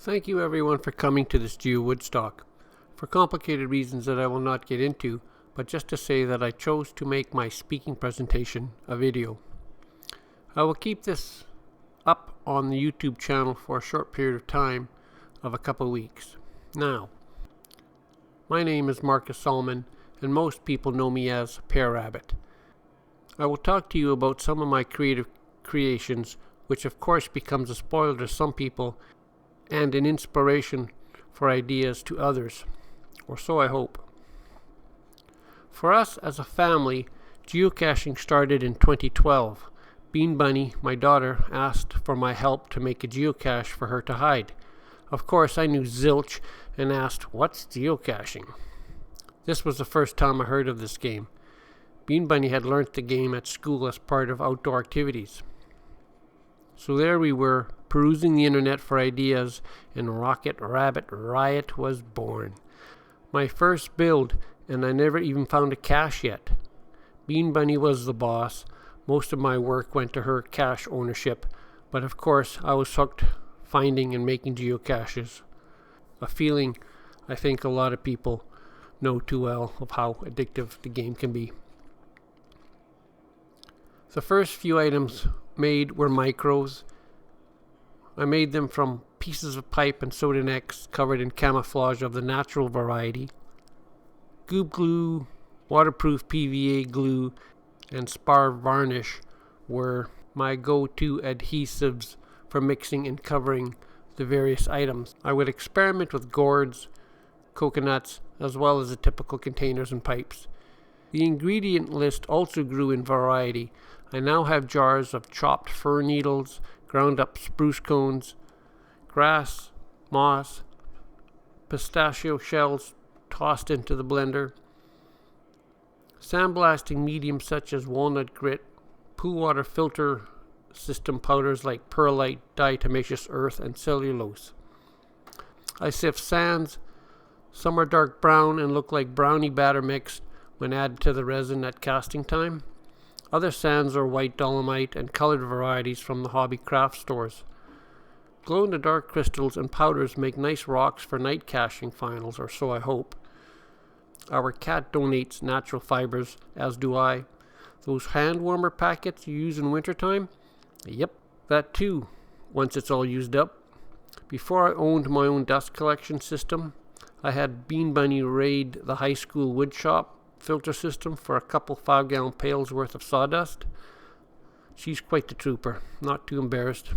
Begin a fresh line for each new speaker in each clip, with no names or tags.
Thank you everyone for coming to this Geowoodstock. For complicated reasons that I will not get into, but just to say that I chose to make my speaking presentation a video. I will keep this up on the YouTube channel for a short period of time of a couple weeks. Now, my name is Marcus Solomon and most people know me as Pere Rabbit. I will talk to you about some of my creative creations, which of course becomes a spoiler to some people and an inspiration for ideas to others, or so I hope. For us as a family, geocaching started in 2012. Bean Bunny, my daughter, asked for my help to make a geocache for her to hide. Of course, I knew zilch and asked, "What's geocaching?" This was the first time I heard of this game. Bean Bunny had learnt the game at school as part of outdoor activities. So there we were, perusing the internet for ideas, and Rocket Rabbit Riot was born. My first build, and I never even found a cache yet. Bean Bunny was the boss. Most of my work went to her cache ownership, but of course I was hooked finding and making geocaches. A feeling I think a lot of people know too well of how addictive the game can be. The first few items made were micros. I made them from pieces of pipe and Soda-Nex covered in camouflage of the natural variety. Goob glue, waterproof PVA glue, and spar varnish were my go-to adhesives for mixing and covering the various items. I would experiment with gourds, coconuts, as well as the typical containers and pipes. The ingredient list also grew in variety. I now have jars of chopped fir needles, ground up spruce cones, grass, moss, pistachio shells tossed into the blender, sandblasting mediums such as walnut grit, pool water filter system powders like perlite, diatomaceous earth, and cellulose. I sift sands. Some are dark brown and look like brownie batter mix when added to the resin at casting time. Other sands are white dolomite and colored varieties from the hobby craft stores. Glow-in-the-dark crystals and powders make nice rocks for night caching finals, or so I hope. Our cat donates natural fibers, as do I. Those hand warmer packets you use in wintertime? Yep, that too, once it's all used up. Before I owned my own dust collection system, I had Bean Bunny raid the high school wood shop filter system for a couple 5-gallon pails worth of sawdust. She's quite the trooper, not too embarrassed.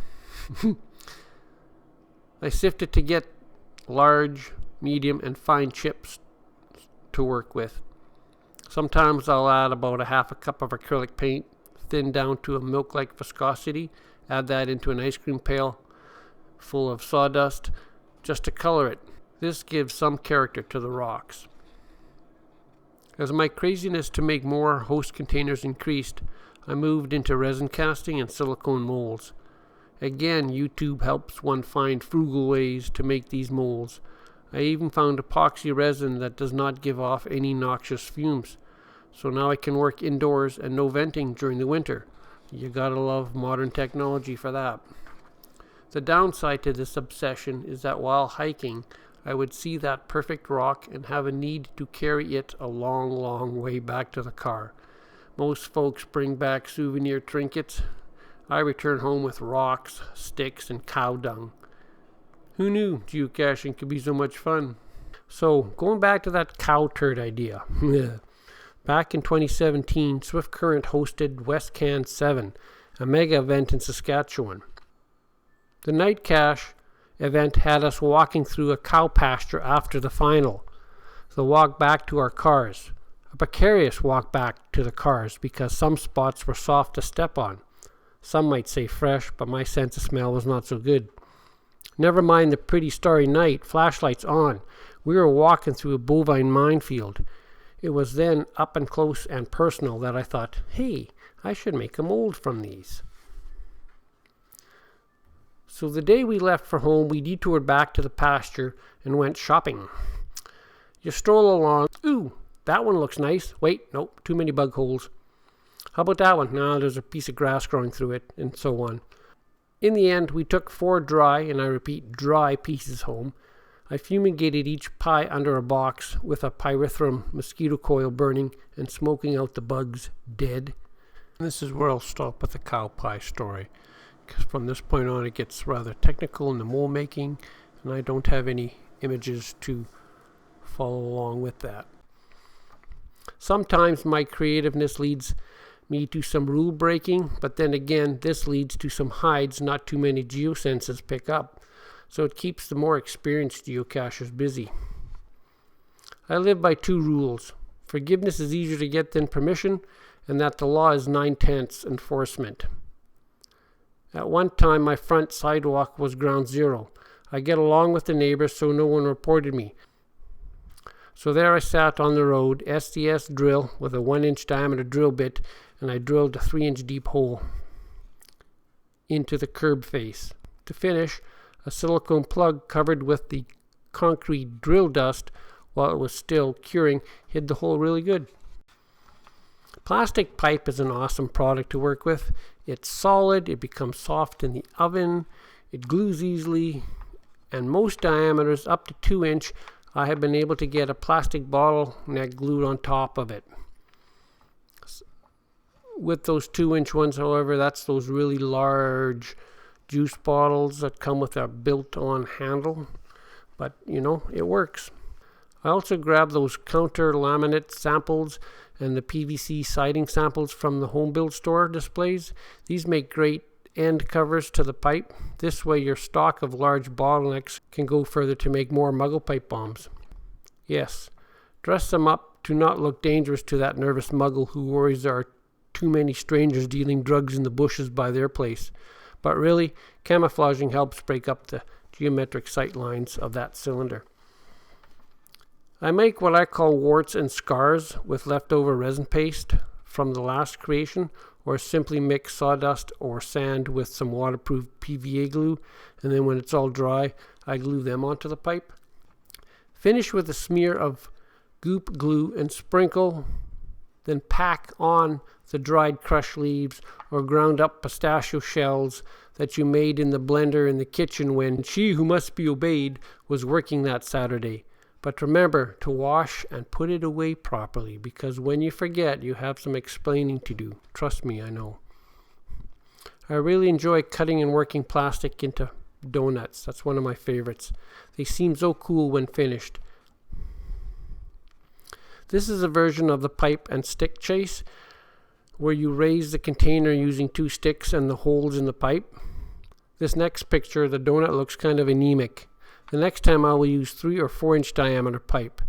I sifted to get large, medium, and fine chips to work with. Sometimes I'll add about a half a cup of acrylic paint, thinned down to a milk-like viscosity, add that into an ice cream pail full of sawdust just to color it. This gives some character to the rocks. As my craziness to make more host containers increased, I moved into resin casting and silicone molds. Again, YouTube helps one find frugal ways to make these molds. I even found epoxy resin that does not give off any noxious fumes. So now I can work indoors and no venting during the winter. You gotta love modern technology for that. The downside to this obsession is that while hiking, I would see that perfect rock and have a need to carry it a long, long way back to the car. Most folks bring back souvenir trinkets. I return home with rocks, sticks, and cow dung. Who knew geocaching could be so much fun? So, going back to that cow turd idea. Back in 2017, Swift Current hosted WestCan 7, a mega event in Saskatchewan. The night cache event had us walking through a cow pasture after the final. The walk back to our cars. A precarious walk back to the cars because some spots were soft to step on. Some might say fresh, but my sense of smell was not so good. Never mind the pretty starry night, flashlights on. We were walking through a bovine minefield. It was then up and close and personal that I thought, hey, I should make a mold from these. So the day we left for home, we detoured back to the pasture and went shopping. You stroll along. Ooh, that one looks nice. Wait, nope, too many bug holes. How about that one? No, there's a piece of grass growing through it, and so on. In the end, we took 4 dry, and I repeat dry, pieces home. I fumigated each pie under a box with a pyrethrum mosquito coil burning and smoking out the bugs dead. And this is where I'll stop with the cow pie story, because from this point on it gets rather technical in the mold making, and I don't have any images to follow along with that. Sometimes my creativeness leads me to some rule breaking, but then again this leads to some hides not too many geosenses pick up, so it keeps the more experienced geocachers busy. I live by 2 rules. Forgiveness is easier to get than permission, and that the law is 9/10 enforcement. At one time my front sidewalk was ground zero. I get along with the neighbors so no one reported me. So there I sat on the road, SDS drill with a 1-inch diameter drill bit, and I drilled a 3-inch deep hole into the curb face. To finish, a silicone plug covered with the concrete drill dust while it was still curing hid the hole really good. Plastic pipe is an awesome product to work with. It's solid, it becomes soft in the oven, it glues easily, and most diameters up to 2-inch I have been able to get a plastic bottleneck glued on top of it. With those 2-inch ones, however, that's those really large juice bottles that come with a built-on handle, but you know, it works. I also grabbed those counter laminate samples and the PVC siding samples from the home build store displays. These make great end covers to the pipe. This way your stock of large bottlenecks can go further to make more muggle pipe bombs. Yes, dress them up to not look dangerous to that nervous muggle who worries there are too many strangers dealing drugs in the bushes by their place. But really, camouflaging helps break up the geometric sight lines of that cylinder. I make what I call warts and scars with leftover resin paste from the last creation, or simply mix sawdust or sand with some waterproof PVA glue, and then when it's all dry, I glue them onto the pipe. Finish with a smear of goop glue and sprinkle, then pack on the dried crushed leaves or ground up pistachio shells that you made in the blender in the kitchen when she who must be obeyed was working that Saturday. But remember to wash and put it away properly, because when you forget, you have some explaining to do. Trust me, I know. I really enjoy cutting and working plastic into donuts. That's one of my favorites. They seem so cool when finished. This is a version of the pipe and stick chase, where you raise the container using 2 sticks and the holes in the pipe. This next picture, the donut looks kind of anemic. The next time I will use 3 or 4-inch diameter pipe.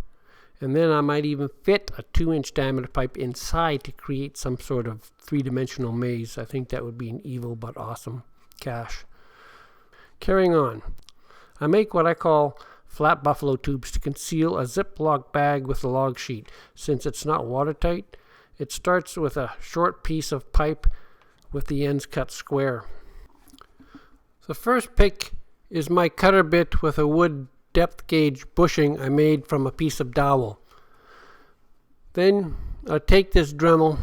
And then I might even fit a 2-inch diameter pipe inside to create some sort of 3-dimensional maze. I think that would be an evil but awesome cache. Carrying on. I make what I call flat buffalo tubes to conceal a Ziploc bag with a log sheet. Since it's not watertight, it starts with a short piece of pipe with the ends cut square. The first pick is my cutter bit with a wood depth gauge bushing I made from a piece of dowel. Then I'll take this Dremel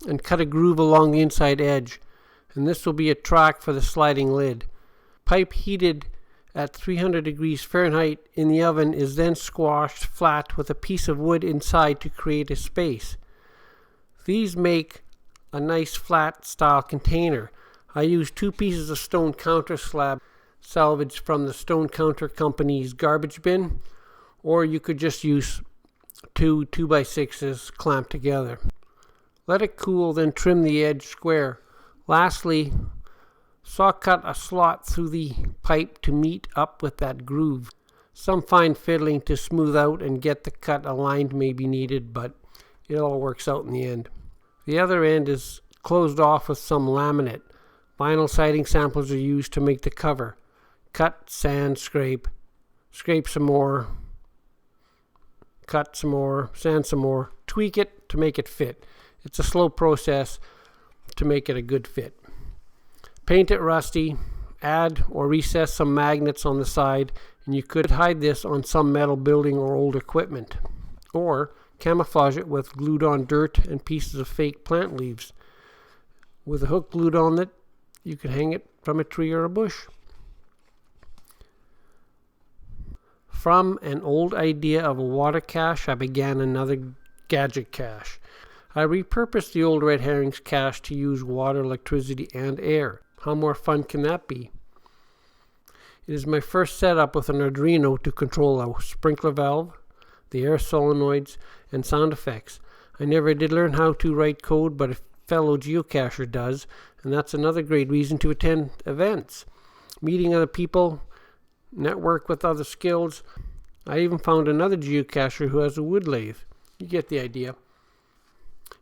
and cut a groove along the inside edge, and this will be a track for the sliding lid. Pipe heated at 300 degrees Fahrenheit in the oven is then squashed flat with a piece of wood inside to create a space. These make a nice flat style container. I use 2 pieces of stone counter slab salvaged from the Stone Counter Company's garbage bin, or you could just use 2 2x6s clamped together. Let it cool, then trim the edge square. Lastly, saw cut a slot through the pipe to meet up with that groove. Some fine fiddling to smooth out and get the cut aligned may be needed, but it all works out in the end. The other end is closed off with some laminate. Vinyl siding samples are used to make the cover. Cut, sand, scrape some more, cut some more, sand some more, tweak it to make it fit. It's a slow process to make it a good fit. Paint it rusty, add or recess some magnets on the side, and you could hide this on some metal building or old equipment. Or camouflage it with glued on dirt and pieces of fake plant leaves. With a hook glued on it, you can hang it from a tree or a bush. From an old idea of a water cache, I began another gadget cache. I repurposed the old red herrings cache to use water, electricity, and air. How more fun can that be? It is my first setup with an Arduino to control a sprinkler valve, the air solenoids, and sound effects. I never did learn how to write code, but a fellow geocacher does, and that's another great reason to attend events. Meeting other people, network with other skills. I even found another geocacher who has a wood lathe. You get the idea.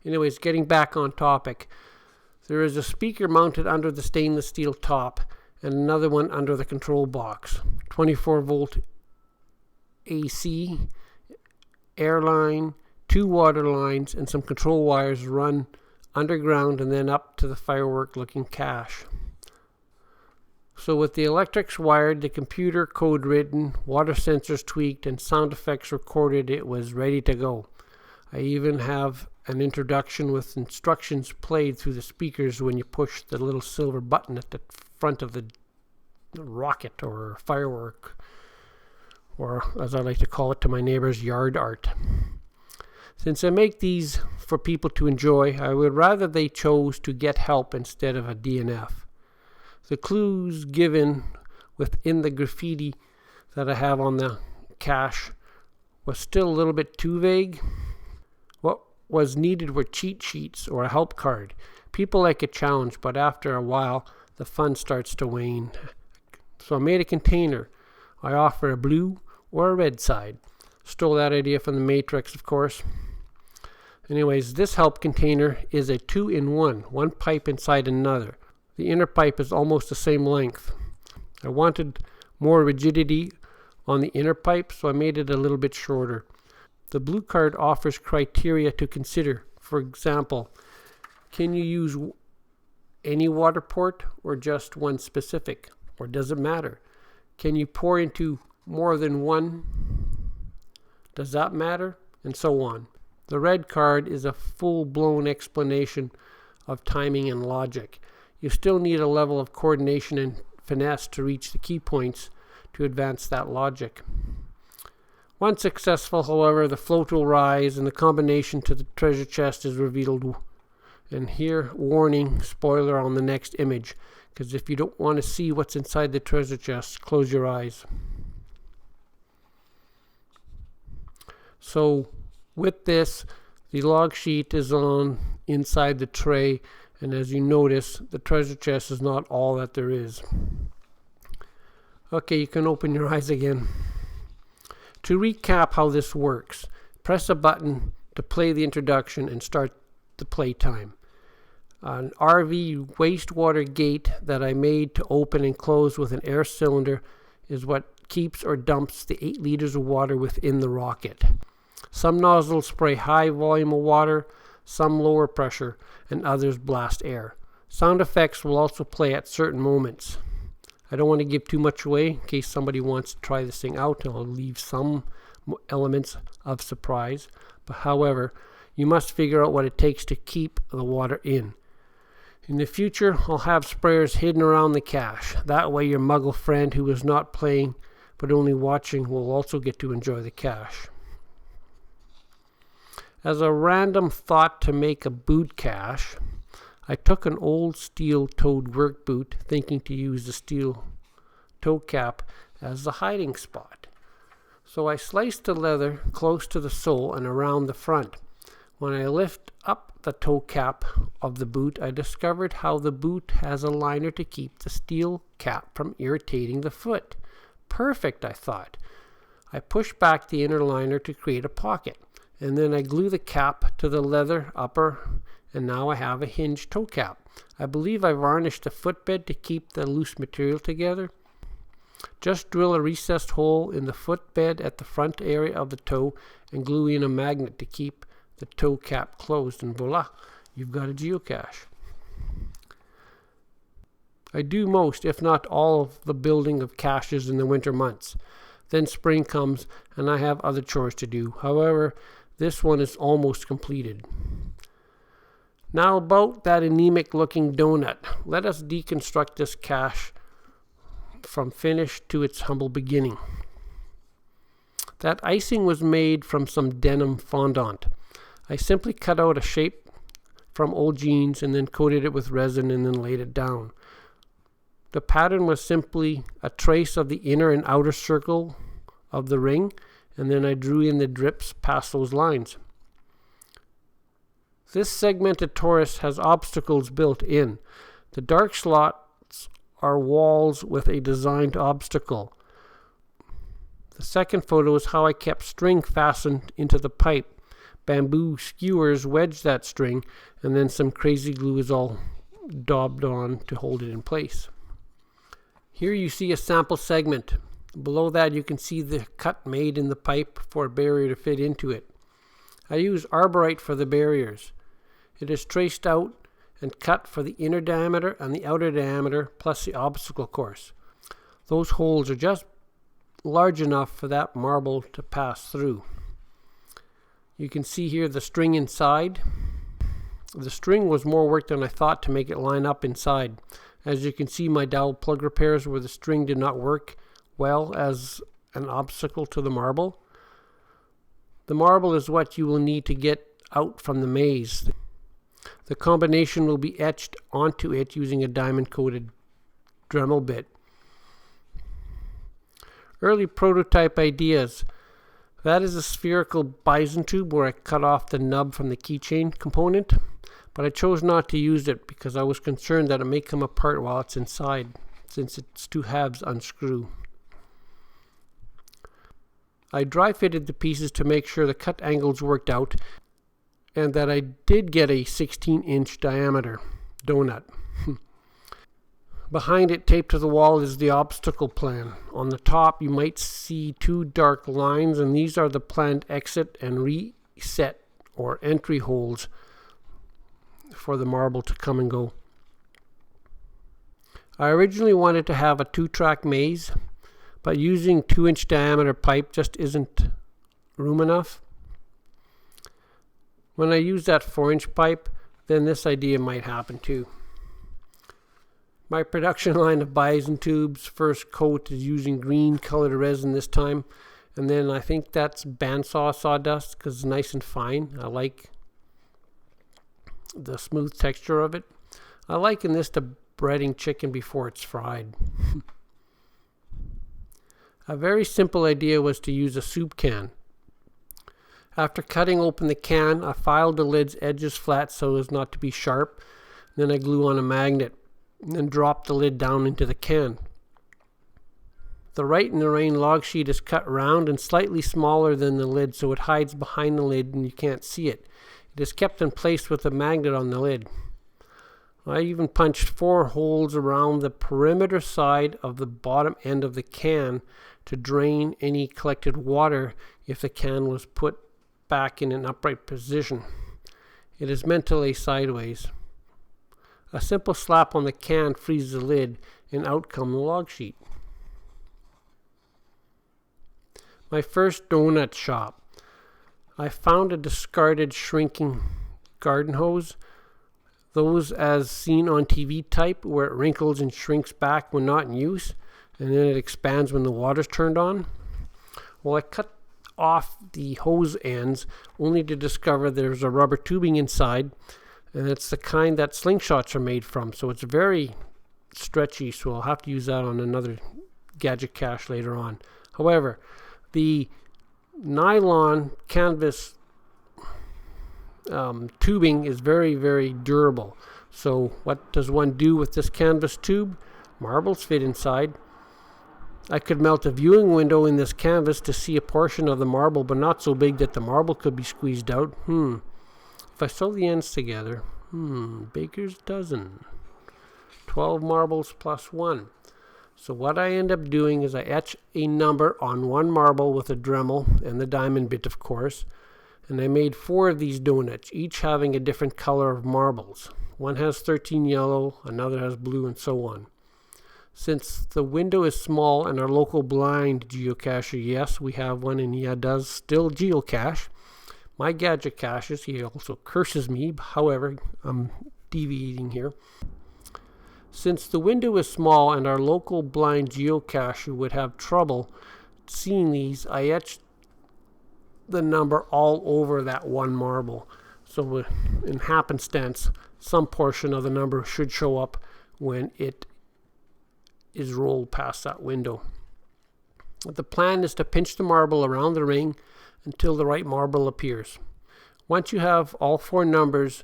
Anyways, getting back on topic. There is a speaker mounted under the stainless steel top and another one under the control box. 24 volt AC, air line, 2 water lines, and some control wires run underground and then up to the firework looking cache. So with the electrics wired, the computer code written, water sensors tweaked, and sound effects recorded, it was ready to go. I even have an introduction with instructions played through the speakers when you push the little silver button at the front of the rocket or firework, or as I like to call it to my neighbors, yard art. Since I make these for people to enjoy, I would rather they chose to get help instead of a DNF. The clues given within the graffiti that I have on the cache was still a little bit too vague. What was needed were cheat sheets or a help card. People like a challenge, but after a while, the fun starts to wane. So I made a container. I offer a blue or a red side. Stole that idea from the Matrix, of course. Anyways, this help container is a 2-in-1, one pipe inside another. The inner pipe is almost the same length. I wanted more rigidity on the inner pipe, so I made it a little bit shorter. The blue card offers criteria to consider. For example, can you use any water port or just one specific? Or does it matter? Can you pour into more than one? Does that matter? And so on. The red card is a full-blown explanation of timing and logic. You still need a level of coordination and finesse to reach the key points to advance that logic. Once successful, however, the float will rise and the combination to the treasure chest is revealed. And here, warning, spoiler on the next image, because if you don't want to see what's inside the treasure chest, close your eyes. So with this, the log sheet is on inside the tray, and as you notice, the treasure chest is not all that there is. Okay, you can open your eyes again. To recap how this works, press a button to play the introduction and start the playtime. An RV wastewater gate that I made to open and close with an air cylinder is what keeps or dumps the 8 liters of water within the rocket. Some nozzles spray high volume of water, some lower pressure, and others blast air. Sound effects will also play at certain moments. I don't want to give too much away in case somebody wants to try this thing out, and I'll leave some elements of surprise. But however, you must figure out what it takes to keep the water in. In the future, I'll have sprayers hidden around the cache. That way your muggle friend who is not playing but only watching will also get to enjoy the cache. As a random thought to make a boot cache, I took an old steel-toed work boot, thinking to use the steel toe cap as the hiding spot. So I sliced the leather close to the sole and around the front. When I lift up the toe cap of the boot, I discovered how the boot has a liner to keep the steel cap from irritating the foot. Perfect, I thought. I pushed back the inner liner to create a pocket, and then I glue the cap to the leather upper, and now I have a hinged toe cap. I believe I varnished the footbed to keep the loose material together. Just drill a recessed hole in the footbed at the front area of the toe and glue in a magnet to keep the toe cap closed, and voila, you've got a geocache. I do most, if not all, of the building of caches in the winter months. Then spring comes and I have other chores to do. However, this one is almost completed. Now about that anemic looking donut. Let us deconstruct this cache from finish to its humble beginning. That icing was made from some denim fondant. I simply cut out a shape from old jeans and then coated it with resin and then laid it down. The pattern was simply a trace of the inner and outer circle of the ring, and then I drew in the drips past those lines. This segmented torus has obstacles built in. The dark slots are walls with a designed obstacle. The second photo is how I kept string fastened into the pipe. Bamboo skewers wedged that string, and then some crazy glue is all daubed on to hold it in place. Here you see a sample segment. Below that you can see the cut made in the pipe for a barrier to fit into it. I use arborite for the barriers. It is traced out and cut for the inner diameter and the outer diameter plus the obstacle course. Those holes are just large enough for that marble to pass through. You can see here the string inside. The string was more work than I thought to make it line up inside. As you can see, my dowel plug repairs where the string did not work well as an obstacle to the marble. The marble is what you will need to get out from the maze. The combination will be etched onto it using a diamond-coated Dremel bit. Early prototype ideas. That is a spherical Bison tube where I cut off the nub from the keychain component, but I chose not to use it because I was concerned that it may come apart while it's inside, since its two halves unscrew. I dry fitted the pieces to make sure the cut angles worked out and that I did get a 16-inch diameter donut. Behind it, taped to the wall, is the obstacle plan. On the top, you might see two dark lines, and these are the planned exit and reset or entry holes for the marble to come and go. I originally wanted to have a 2-track maze, but using 2-inch diameter pipe just isn't room enough. When I use that 4-inch pipe, then this idea might happen too. My production line of Bison Tubes first coat is using green colored resin this time, and then I think that's bandsaw sawdust because it's nice and fine. I like the smooth texture of it. I liken this to breading chicken before it's fried. A very simple idea was to use a soup can. After cutting open the can, I filed the lid's edges flat so as not to be sharp. Then I glue on a magnet and then drop the lid down into the can. The Right in the Rain log sheet is cut round and slightly smaller than the lid so it hides behind the lid and you can't see it. It is kept in place with a magnet on the lid. I even punched 4 holes around the perimeter side of the bottom end of the can to drain any collected water if the can was put back in an upright position. It is meant to lay sideways. A simple slap on the can frees the lid and out come the log sheet. My first donut shop. I found a discarded shrinking garden hose, those as seen on TV type where it wrinkles and shrinks back when not in use and then it expands when the water's turned on. Well, I cut off the hose ends only to discover there's a rubber tubing inside, and it's the kind that slingshots are made from, so it's very stretchy, so I'll have to use that on another Gadget cache later on. However, the nylon canvas tubing is very, very durable. So what does one do with this canvas tube? Marbles fit inside. I could melt a viewing window in this canvas to see a portion of the marble, but not so big that the marble could be squeezed out. If I sew the ends together, baker's dozen. 12 marbles plus 1. So what I end up doing is I etch a number on one marble with a Dremel and the diamond bit, of course. And I made 4 of these donuts, each having a different color of marbles. One has 13 yellow, another has blue, and so on. Since the window is small and our local blind geocacher, yes, we have one and he does still geocache, My Gadget caches, he also curses me, however, I'm deviating here. Since the window is small and our local blind geocacher would have trouble seeing these, I etched the number all over that one marble. So in happenstance, some portion of the number should show up when it is rolled past that window. The plan is to pinch the marble around the ring until the right marble appears. Once you have all 4 numbers,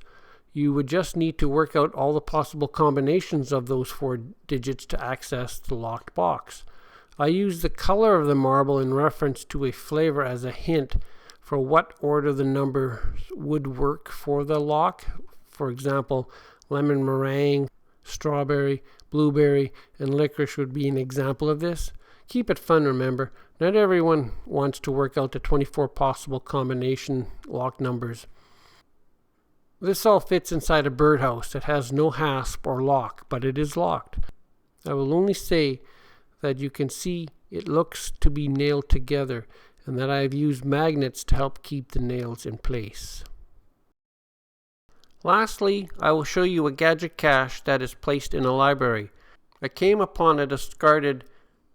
you would just need to work out all the possible combinations of those 4 digits to access the locked box. I use the color of the marble in reference to a flavor as a hint for what order the numbers would work for the lock. For example, lemon meringue, strawberry, blueberry, and licorice would be an example of this. Keep it fun, remember. Not everyone wants to work out the 24 possible combination lock numbers. This all fits inside a birdhouse that has no hasp or lock, but it is locked. I will only say that you can see it looks to be nailed together, and that I have used magnets to help keep the nails in place. Lastly, I will show you a Gadget cache that is placed in a library. I came upon a discarded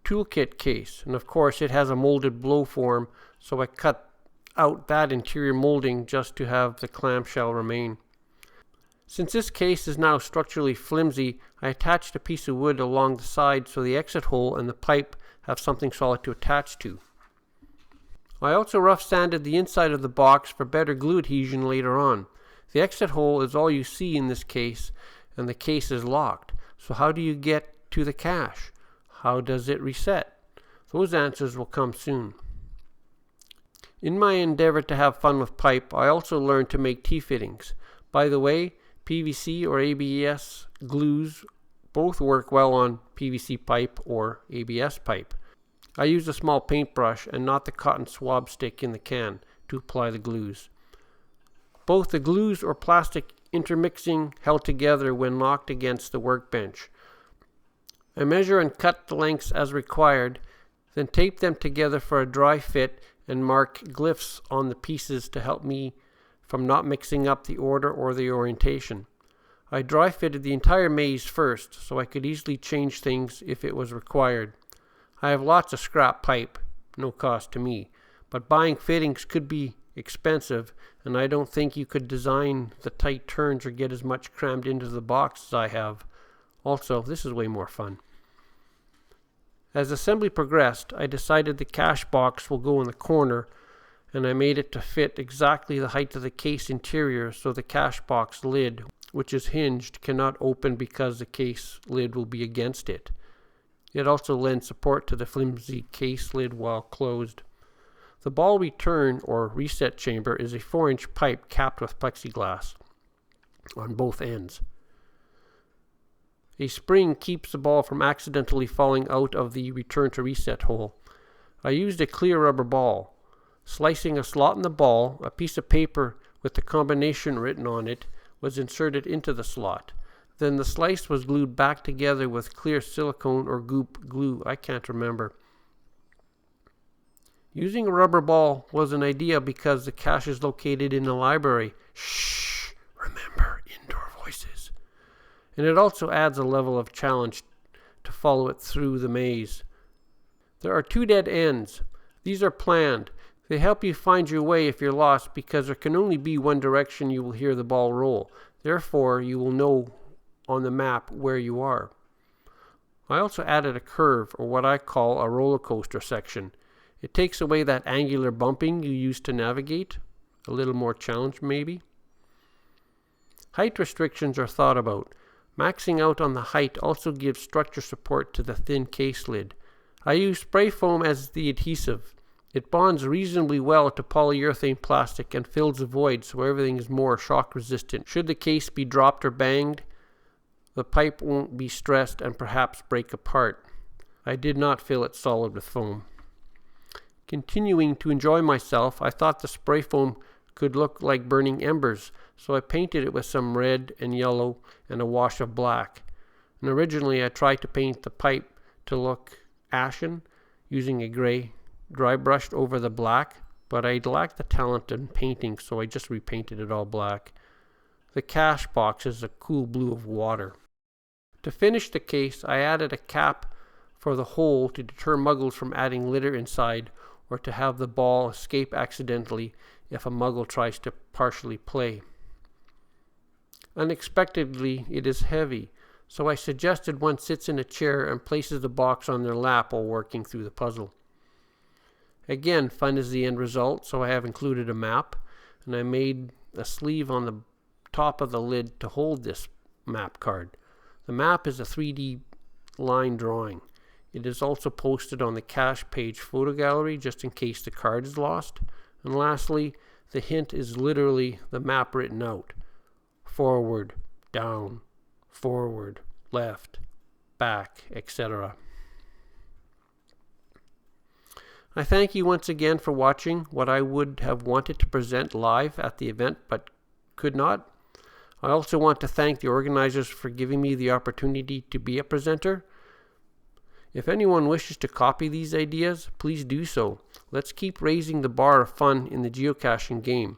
toolkit case, and of course it has a molded blow form, so I cut out that interior molding just to have the clamshell remain. Since this case is now structurally flimsy, I attached a piece of wood along the side so the exit hole and the pipe have something solid to attach to. I also rough sanded the inside of the box for better glue adhesion later on. The exit hole is all you see in this case, and the case is locked. So how do you get to the cache? How does it reset? Those answers will come soon. In my endeavor to have fun with pipe, I also learned to make T-fittings. By the way, PVC or ABS glues both work well on PVC pipe or ABS pipe. I used a small paintbrush and not the cotton swab stick in the can to apply the glues. Both the glues or plastic intermixing held together when locked against the workbench. I measure and cut the lengths as required, then tape them together for a dry fit and mark glyphs on the pieces to help me from not mixing up the order or the orientation. I dry fitted the entire maze first so I could easily change things if it was required. I have lots of scrap pipe, no cost to me, but buying fittings could be expensive, and I don't think you could design the tight turns or get as much crammed into the box as I have. Also, this is way more fun. As assembly progressed, I decided the cache box will go in the corner, and I made it to fit exactly the height of the case interior so the cache box lid, which is hinged, cannot open because the case lid will be against it. It also lends support to the flimsy case lid while closed. The ball return or reset chamber is a 4-inch pipe capped with plexiglass on both ends. A spring keeps the ball from accidentally falling out of the return to reset hole. I used a clear rubber ball. Slicing a slot in the ball, a piece of paper with the combination written on it was inserted into the slot. Then the slice was glued back together with clear silicone or goop glue, I can't remember. Using a rubber ball was an idea because the cache is located in a library. Shh, remember, indoor voices. And it also adds a level of challenge to follow it through the maze. There are 2 dead ends. These are planned. They help you find your way if you're lost because there can only be one direction you will hear the ball roll. Therefore, you will know on the map where you are. I also added a curve, or what I call a roller coaster section. It takes away that angular bumping you used to navigate. A little more challenge maybe. Height restrictions are thought about. Maxing out on the height also gives structure support to the thin case lid. I use spray foam as the adhesive. It bonds reasonably well to polyurethane plastic and fills the void so everything is more shock resistant. Should the case be dropped or banged, the pipe won't be stressed and perhaps break apart. I did not fill it solid with foam. Continuing to enjoy myself, I thought the spray foam could look like burning embers, so I painted it with some red and yellow and a wash of black. And originally I tried to paint the pipe to look ashen, using a gray dry brushed over the black. but I lacked the talent in painting, so I just repainted it all black. The cache box is a cool blue of water. To finish the case, I added a cap for the hole to deter muggles from adding litter inside, or to have the ball escape accidentally if a muggle tries to partially play. Unexpectedly, it is heavy, so I suggested one sits in a chair and places the box on their lap while working through the puzzle. Again, fun is the end result, so I have included a map, and I made a sleeve on the top of the lid to hold this map card. The map is a 3D line drawing. It is also posted on the cache page photo gallery just in case the card is lost. And lastly, the hint is literally the map written out. Forward, down, forward, left, back, etc. I thank you once again for watching what I would have wanted to present live at the event but could not. I also want to thank the organizers for giving me the opportunity to be a presenter. If anyone wishes to copy these ideas, please do so. Let's keep raising the bar of fun in the geocaching game.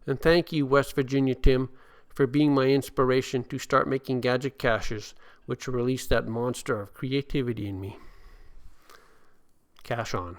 And thank you, West Virginia Tim, for being my inspiration to start making gadget caches, which released that monster of creativity in me. Cache on.